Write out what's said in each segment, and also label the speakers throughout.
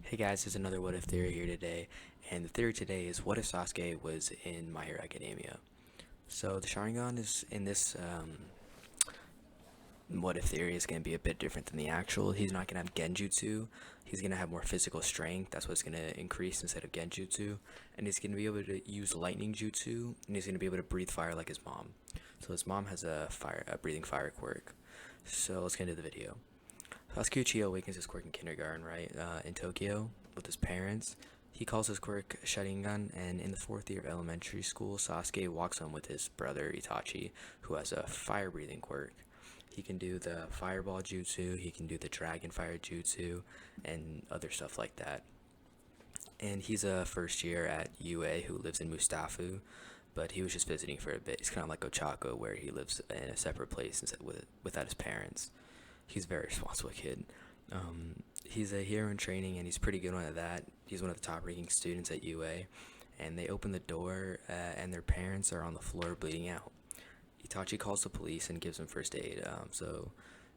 Speaker 1: Hey guys, there's another what if theory here today, and the theory today is what if Sasuke was in My Hero Academia? So the Sharingan is in this what if theory is going to be a bit different than the actual. He's not going to have Genjutsu. He's going to have more physical strength. That's what's going to increase instead of Genjutsu, and he's going to be able to use lightning jutsu, and he's going to be able to breathe fire like his mom. So his mom has a breathing fire quirk. So let's get into the video. Sasuke Uchiha awakens his quirk in kindergarten, right, in Tokyo, with his parents. He calls his quirk Sharingan, and in the fourth year of elementary school, Sasuke walks home with his brother Itachi, who has a fire-breathing quirk. He can do the fireball jutsu, he can do the dragon fire jutsu, and other stuff like that. And he's a first year at UA who lives in Mustafu, but he was just visiting for a bit. He's kind of like Ochako, where he lives in a separate place without his parents. He's a very responsible kid. He's a hero in training, and he's pretty good at that. He's one of the top-ranking students at UA, and they open the door, and their parents are on the floor bleeding out. Itachi calls the police and gives him first aid. So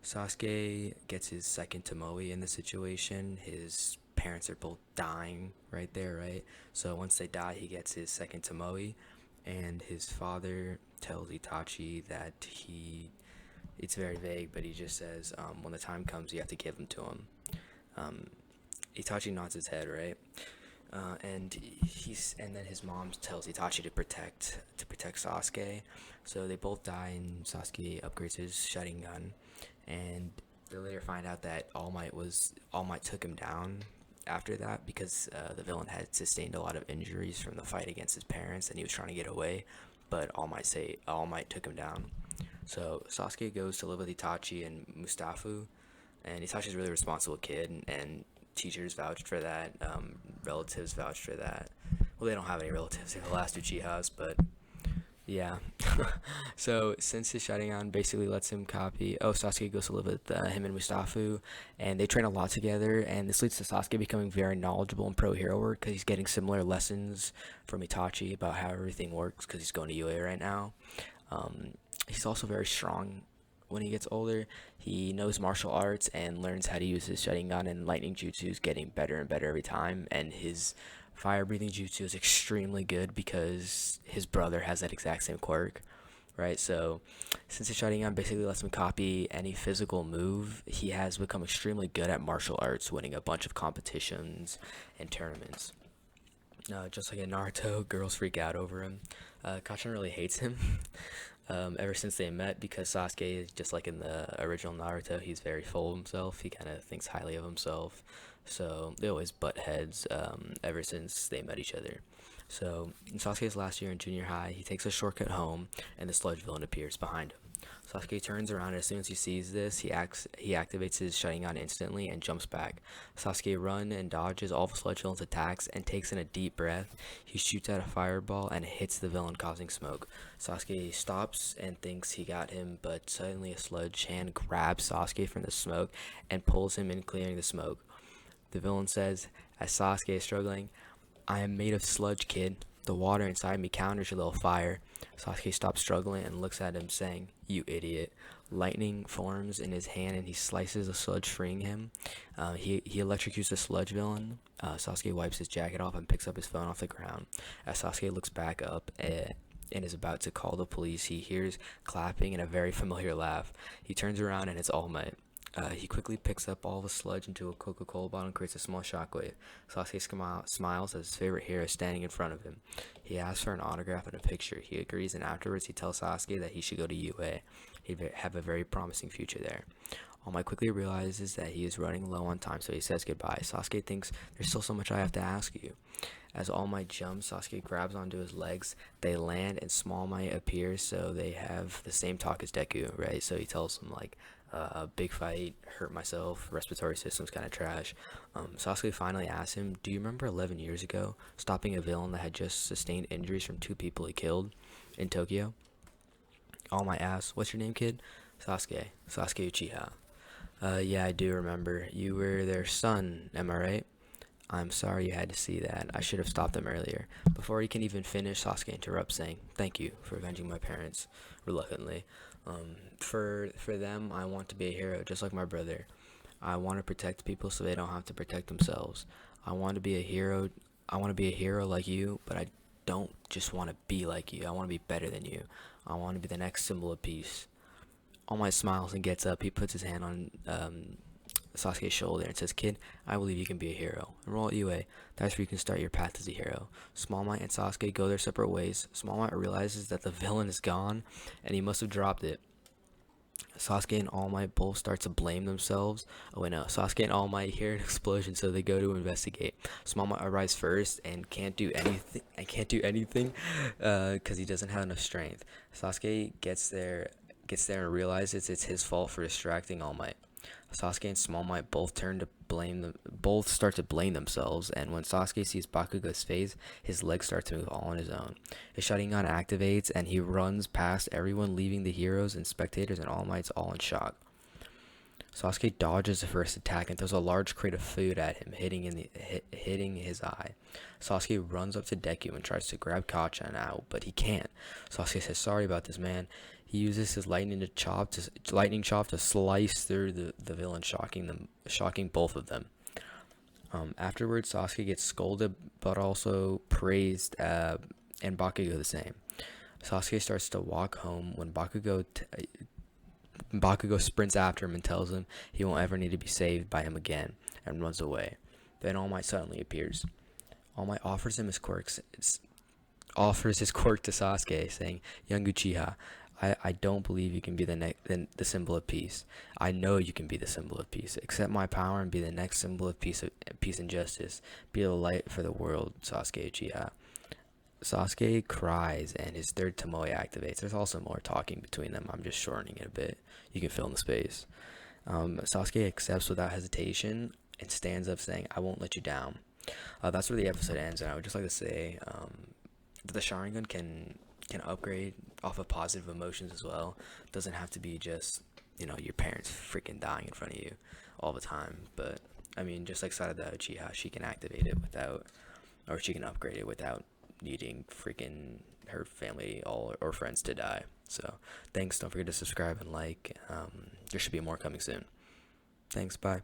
Speaker 1: Sasuke gets his second Tomoe in the situation. His parents are both dying right there, right? So once they die, he gets his second Tomoe, and his father tells Itachi that it's very vague, but he just says, when the time comes, you have to give them to him. Um, Itachi nods his head, right? And then his mom tells Itachi to protect Sasuke. So they both die, and Sasuke upgrades his Sharingan. And they later find out that All Might took him down after that because the villain had sustained a lot of injuries from the fight against his parents, and he was trying to get away. But All Might took him down. So Sasuke goes to live with Itachi and Mustafu, and Itachi's a really responsible kid, and teachers vouched for that. Relatives vouched for that. Well, they don't have any relatives. They're the last Uchihas, but yeah. So since his Sharingan basically lets him copy, Sasuke goes to live with him and Mustafu, and they train a lot together. And this leads to Sasuke becoming very knowledgeable in pro hero work because he's getting similar lessons from Itachi about how everything works because he's going to UA right now. Um, he's also very strong when he gets older. He knows martial arts and learns how to use his Sharingan and lightning jutsu is getting better and better every time. And his fire breathing jutsu is extremely good because his brother has that exact same quirk, right? So, since his Sharingan basically lets him copy any physical move, he has become extremely good at martial arts, winning a bunch of competitions and tournaments. Just like in Naruto, girls freak out over him. Kachan really hates him ever since they met because Sasuke is just like in the original Naruto. He's very full of himself. He kind of thinks highly of himself. So they always butt heads ever since they met each other. So in Sasuke's last year in junior high, he takes a shortcut home, and the sludge villain appears behind him. Sasuke turns around, and as soon as he sees this, he activates his Sharingan instantly and jumps back. Sasuke runs and dodges all the sludge villain's attacks and takes in a deep breath. He shoots out a fireball and hits the villain, causing smoke. Sasuke stops and thinks he got him, but suddenly a sludge hand grabs Sasuke from the smoke and pulls him in, clearing the smoke. The villain says, as Sasuke is struggling, I am made of sludge, kid. The water inside me counters your little fire. Sasuke stops struggling and looks at him, saying, you idiot. Lightning forms in his hand and he slices the sludge, freeing him. He electrocutes the sludge villain. Sasuke wipes his jacket off and picks up his phone off the ground. As Sasuke looks back up and is about to call the police, he hears clapping and a very familiar laugh. He turns around and it's All Might. He quickly picks up all the sludge into a Coca-Cola bottle and creates a small shockwave. Sasuke smiles as his favorite hero is standing in front of him. He asks for an autograph and a picture. He agrees, and afterwards he tells Sasuke that he should go to UA. He'd have a very promising future there. All Might quickly realizes that he is running low on time, so he says goodbye. Sasuke thinks, there's still so much I have to ask you. As All Might jumps, Sasuke grabs onto his legs. They land, and Small Might appears, so they have the same talk as Deku, right? So he tells him, like, a big fight, hurt myself, respiratory system's kind of trash. Sasuke finally asks him, do you remember 11 years ago, stopping a villain that had just sustained injuries from two people he killed in Tokyo? All Might asks, what's your name, kid? Sasuke Uchiha. Yeah, I do remember. You were their son, am I right? I'm sorry you had to see that. I should have stopped them earlier. Before he can even finish, Sasuke interrupts, saying, thank you for avenging my parents, reluctantly. For them, I want to be a hero, just like my brother. I want to protect people so they don't have to protect themselves. I want to be a hero. I want to be a hero like you, but I don't just want to be like you. I want to be better than you. I want to be the next symbol of peace. All Might smiles and gets up. He puts his hand on Sasuke's shoulder and says, "Kid, I believe you can be a hero. Enroll at UA. That's where you can start your path as a hero." Small Might and Sasuke go their separate ways. Small Might realizes that the villain is gone, and he must have dropped it. Sasuke and All Might both start to blame themselves. Oh wait, no. Sasuke and All Might hear an explosion, so they go to investigate. Small Might arrives first and can't do anything. Because he doesn't have enough strength. Sasuke gets there and realizes it's his fault for distracting All Might. Sasuke and Small Might both start to blame themselves, and when Sasuke sees Bakugo's face, his legs start to move all on his own. His Sharingan activates, and he runs past everyone, leaving the heroes and spectators and All Mights all in shock. Sasuke dodges the first attack and throws a large crate of food at him, hitting his eye. Sasuke runs up to Deku and tries to grab Kacchan out, but he can't. Sasuke says, "Sorry about this, man." He uses his lightning chop to slice through the villain, shocking both of them. Afterwards, Sasuke gets scolded but also praised, and Bakugo the same. Sasuke starts to walk home when Bakugo sprints after him and tells him he won't ever need to be saved by him again, and runs away. Then All Might suddenly appears. All Might offers his quirk to Sasuke, saying, "Young Uchiha, I don't believe you can be the symbol of peace. I know you can be the symbol of peace. Accept my power and be the next symbol of peace and justice. Be a light for the world, Sasuke Uchiha." Sasuke cries and his third Tomoe activates. There's also more talking between them. I'm just shortening it a bit. You can fill in the space. Sasuke accepts without hesitation and stands up saying, "I won't let you down." That's where the episode ends, and I would just like to say that the Sharingan can upgrade off of positive emotions as well. Doesn't have to be just, your parents freaking dying in front of you all the time. But I mean, just like Sarada Uchiha, she can activate it she can upgrade it without needing freaking her family or friends to die. So thanks. Don't forget to subscribe and like. There should be more coming soon. Thanks. Bye.